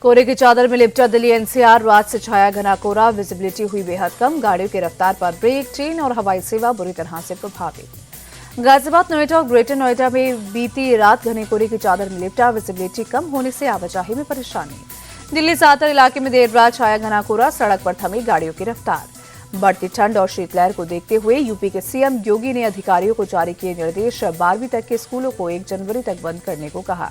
कोहरे की चादर में लिपटा दिल्ली एनसीआर, रात से छाया घना कोहरा, विजिबिलिटी हुई बेहद कम। गाड़ियों की रफ्तार पर ब्रेक, ट्रेन और हवाई सेवा बुरी तरह से प्रभावित। गाजियाबाद, नोएडा और ग्रेटर नोएडा में बीती रात घने कोहरे की चादर में लिपटा, विजिबिलिटी कम होने से आवाजाही में परेशानी। दिल्ली सातर इलाके में देर रात छाया घना कोहरा, सड़क पर थमी गाड़ियों की रफ्तार। बढ़ती ठंड और शीतलहर को देखते हुए यूपी के सीएम योगी ने अधिकारियों को जारी किए निर्देश, 12वीं तक के स्कूलों को 1 जनवरी तक बंद करने को कहा।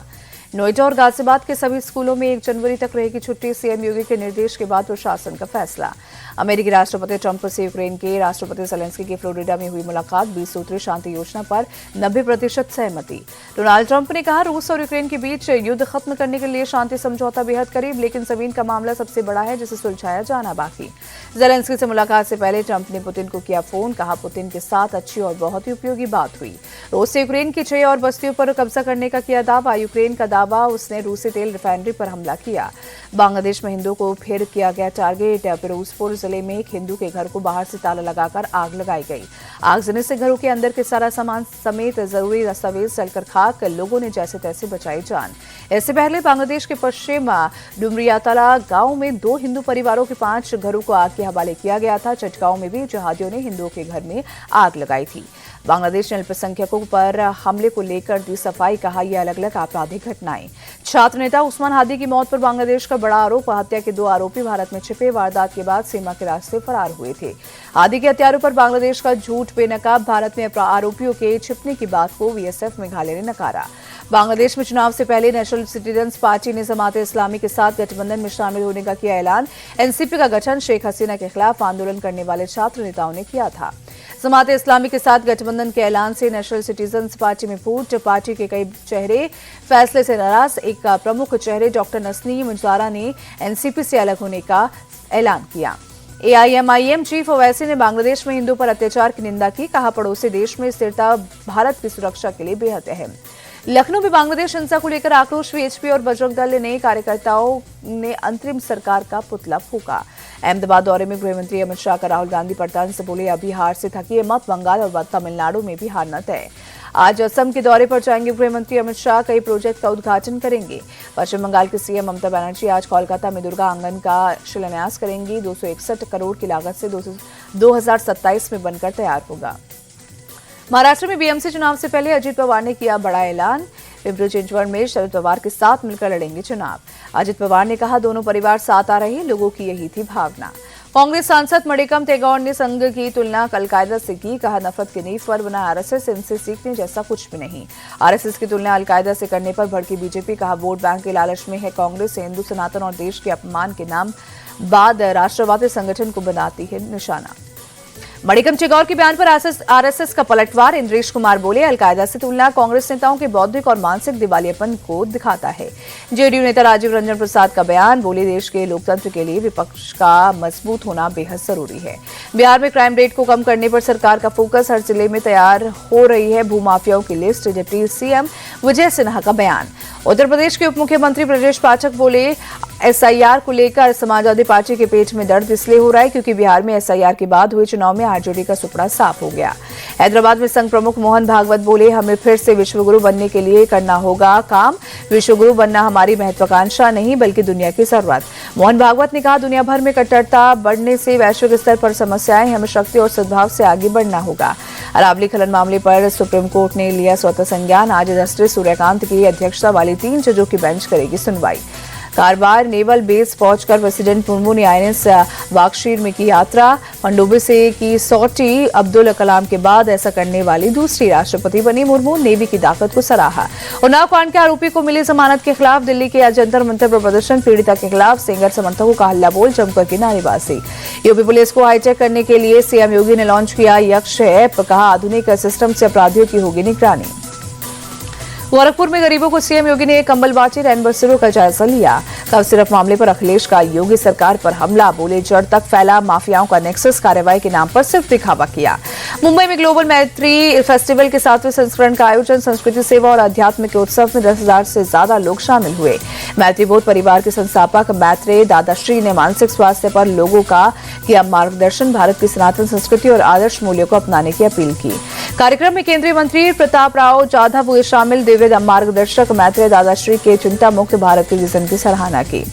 नोएडा और गाजियाबाद के सभी स्कूलों में 1 जनवरी तक रहेगी छुट्टी, सीएम योगी के निर्देश के बाद प्रशासन का फैसला। अमेरिकी राष्ट्रपति ट्रंप से यूक्रेन के राष्ट्रपति ज़ेलेंस्की की फ्लोरिडा में हुई मुलाकात, 20 सूत्री शांति योजना पर 90% सहमति। डोनाल्ड ट्रंप ने कहा, रूस और यूक्रेन के बीच युद्ध खत्म करने के लिए शांति समझौता बेहद करीब, लेकिन जमीन का मामला सबसे बड़ा है जिसे सुलझाया जाना बाकी। ज़ेलेंस्की से मुलाकात से पहले ट्रंप ने पुतिन को किया फोन, कहा पुतिन के साथ अच्छी और बहुत ही उपयोगी बात हुई। रूस से यूक्रेन की 6 और बस्तियों पर कब्जा करने का किया दावा, यूक्रेन का दावा उसने रूसी तेल रिफाइनरी पर हमला किया। बांग्लादेश में हिंदुओं को फिर किया गया टारगेट, फिरोजपुर जिले में एक हिंदू के घर को बाहर से ताला लगाकर आग लगाई गई। आगजनी से घरों के अंदर के सारा सामान समेत जरूरी दस्तावेज जलकर खाक, लोगों ने जैसे तैसे बचाई जान। इससे पहले बांग्लादेश के पश्चिम डुमरियातला गांव में 2 हिंदू परिवारों के 5 घरों को आग के हवाले किया गया था। चटगांव में भी जिहादियों ने हिंदुओं के घर में आग लगाई थी। बांग्लादेश ने अल्पसंख्यकों पर हमले को लेकर दी सफाई, कहा यह अलग अलग आपराधिक घटनाएं। छात्र नेता उस्मान हादी की मौत पर बांग्लादेश का बड़ा आरोप, हत्या के 2 आरोपी भारत में छिपे, वारदात के बाद सीमा के रास्ते फरार हुए थे। हादी के हत्यारों पर बांग्लादेश का झूठ बेनकाब, भारत में आरोपियों के छिपने की बात को बीएसएफ मेघालय ने नकारा। बांग्लादेश में चुनाव से पहले नेशनल सिटीजन्स पार्टी ने जमात इस्लामी के साथ गठबंधन में शामिल होने का किया ऐलान। एनसीपी का गठन शेख हसीना के खिलाफ आंदोलन करने वाले छात्र नेताओं ने किया था। जमात इस्लामी के साथ गठबंधन के ऐलान से नेशनल सिटीजन्स पार्टी में फूट, पार्टी के कई चेहरे फैसले से नाराज। एक प्रमुख चेहरे डॉक्टर नसनीम मुजारा ने एनसीपी से अलग होने का ऐलान किया। एआईएमआईएम चीफ ओवैसी ने बांग्लादेश में हिंदुओं पर अत्याचार की निंदा की, कहा पड़ोसी देश में स्थिरता भारत की सुरक्षा के लिए बेहद अहम। लखनऊ में बांग्लादेश हिंसा को लेकर आक्रोश, वीएचपी और बजरंग दल ने कार्यकर्ताओं ने अंतरिम सरकार का पुतला फूका। अहमदाबाद दौरे में गृहमंत्री अमित शाह का राहुल गांधी पलटन से बोले, अभी हार से थकिए मत, बंगाल और तमिलनाडु में भी हारना तय। आज असम के दौरे पर जाएंगे गृहमंत्री अमित शाह, कई प्रोजेक्ट का उद्घाटन करेंगे। पश्चिम बंगाल के सीएम ममता बनर्जी आज कोलकाता में दुर्गा आंगन का शिलान्यास करेंगी। 261 करोड़ की लागत से 2027 में बनकर तैयार होगा। महाराष्ट्र में बीएमसी चुनाव से पहले अजित पवार ने किया बड़ा ऐलान, पिंपरी चिंचवड में शरद पवार के साथ मिलकर लड़ेंगे चुनाव। अजित पवार ने कहा, दोनों परिवार साथ आ रहे हैं, लोगों की यही थी भावना। कांग्रेस सांसद मणिकम टेगौर ने संघ की तुलना अलकायदा से की, कहा नफरत की नींव पर बना आरएसएस, इनसे सीखने जैसा कुछ भी नहीं। आरएसएस की तुलना अलकायदा से करने पर भड़की बीजेपी, कहा वोट बैंक के लालच में है कांग्रेस, हिंदू सनातन और देश के अपमान के नाम बाद राष्ट्रवादी संगठन को बनाती है निशाना। मणिकम टेगौर के बयान पर आरएसएस का पलटवार, इंद्रेश कुमार बोले, अलकायदा से तुलना कांग्रेस नेताओं के बौद्धिक और मानसिक दिवालियापन को दिखाता है। जेडीयू नेता राजीव रंजन प्रसाद का बयान, बोले देश के लोकतंत्र के लिए विपक्ष का मजबूत होना बेहद जरूरी है। बिहार में क्राइम रेट को कम करने पर सरकार का फोकस, हर जिले में तैयार हो रही है भूमाफियाओं की list, deputy CM Vijay Sinha का बयान। उत्तर प्रदेश के उप मुख्यमंत्री ब्रजेश पाठक बोले, एसआईआर को लेकर समाजवादी पार्टी के पेट में दर्द इसलिए हो रहा है क्योंकि बिहार में एसआईआर के बाद हुए चुनाव में आरजेडी का सुपड़ा साफ हो गया। हैदराबाद में संघ प्रमुख मोहन भागवत बोले, हमें फिर से विश्वगुरु बनने के लिए करना होगा काम, विश्वगुरु बनना हमारी महत्वाकांक्षा नहीं बल्कि दुनिया की जरूरत। मोहन भागवत ने कहा, दुनिया भर में कट्टरता बढ़ने से वैश्विक स्तर पर समस्याएं, हमें शक्ति और सद्भाव से आगे बढ़ना होगा। अरावली खनन मामले पर सुप्रीम कोर्ट ने लिया स्वतः संज्ञान, आज जस्टिस सूर्यकांत की अध्यक्षता वाली 3 जजों की बेंच करेगी सुनवाई। कारवार नेवल बेस पहुंचकर प्रेसिडेंट मुर्मू ने आईएनएस वागशीर में की यात्रा, पनडुब्बी से की सॉर्टी, अब्दुल कलाम के बाद ऐसा करने वाली दूसरी राष्ट्रपति बनी मुर्मू, नेवी की ताकत को सराहा। उन्नाव कांड के आरोपी को मिली जमानत के खिलाफ दिल्ली के जंतर मंतर पर प्रदर्शन, पीड़िता के खिलाफ सिंगर समर्थकों का हल्ला बोल, जमकर की नारेबाजी। यूपी पुलिस को हाईटेक करने के लिए सीएम योगी ने लॉन्च किया यक्ष ऐप, कहा आधुनिक सिस्टम से अपराधियों की होगी निगरानी। गोरखपुर में गरीबों को सीएम योगी ने कंबल बांटे, रेनबो सिरों का जायजा लिया। कफ सिरप मामले पर अखिलेश का योगी सरकार पर हमला, बोले जड़ तक फैला माफियाओं का नेक्सस, कार्रवाई के नाम पर सिर्फ दिखावा किया। मुंबई में ग्लोबल मैत्री फेस्टिवल के 7वें संस्करण का आयोजन, संस्कृति सेवा और अध्यात्म के उत्सव में 10,000 से ज्यादा लोग शामिल हुए। मैत्री बोध परिवार के संस्थापक मैत्रेय दादाश्री ने मानसिक स्वास्थ्य पर लोगों का किया मार्गदर्शन, भारत की सनातन संस्कृति और आदर्श मूल्यों को अपनाने की अपील की। कार्यक्रम में केंद्रीय मंत्री प्रताप राव जाधव हुए शामिल, दिव्य मार्गदर्शक मैत्रेय दादाश्री के चिंता मुक्त भारत के विजन की सराहना की।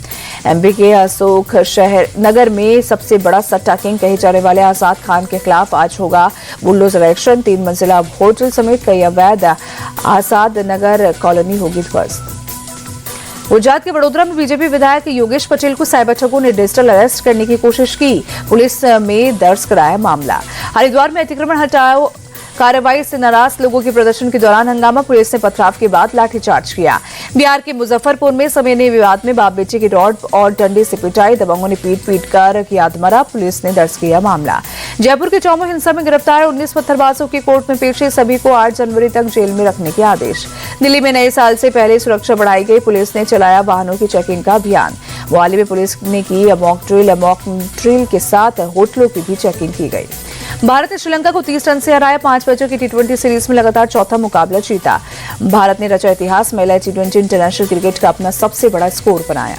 एमपी के अशोक शहर नगर में सबसे बड़ा सट्टा किंग कहे जाने वाले आजाद खान के खिलाफ आज होगा बुलडोजर एक्शन। 3 मंजिला होटल समेत कई अवैध आजाद नगर कॉलोनी होगी ध्वस्त। गुजरात के वडोदरा में बीजेपी विधायक योगेश पटेल को साइबर ठगों ने डिजिटल अरेस्ट करने की कोशिश की। पुलिस में दर्ज कराया मामला। हरिद्वार में अतिक्रमण हटाओ कार्रवाई से नाराज लोगों के प्रदर्शन के दौरान हंगामा, पुलिस ने पथराव के बाद लाठीचार्ज किया। बिहार के मुजफ्फरपुर में समेने विवाद में बाप बेटे की रॉड और डंडे से पिटाई, दबंगों ने पीट कर किया आत्महत्या, पुलिस ने दर्ज किया मामला। जयपुर के चौमो हिंसा में गिरफ्तार 19 पत्थरबाजों की कोर्ट में पेशी, सभी को 8 जनवरी तक जेल में रखने के आदेश। दिल्ली में नए साल से पहले सुरक्षा बढ़ाई गई, पुलिस ने चलाया वाहनों की चेकिंग का अभियान। मोहाली में पुलिस ने की मॉक ड्रिल के साथ होटलों की भी चेकिंग की गई। भारत ने श्रीलंका को 30 रन से हराया। 5 मैचों की टी20 सीरीज में लगातार चौथा मुकाबला जीता। भारत ने रचा इतिहास, महिला टी20 इंटरनेशनल क्रिकेट का अपना सबसे बड़ा स्कोर बनाया।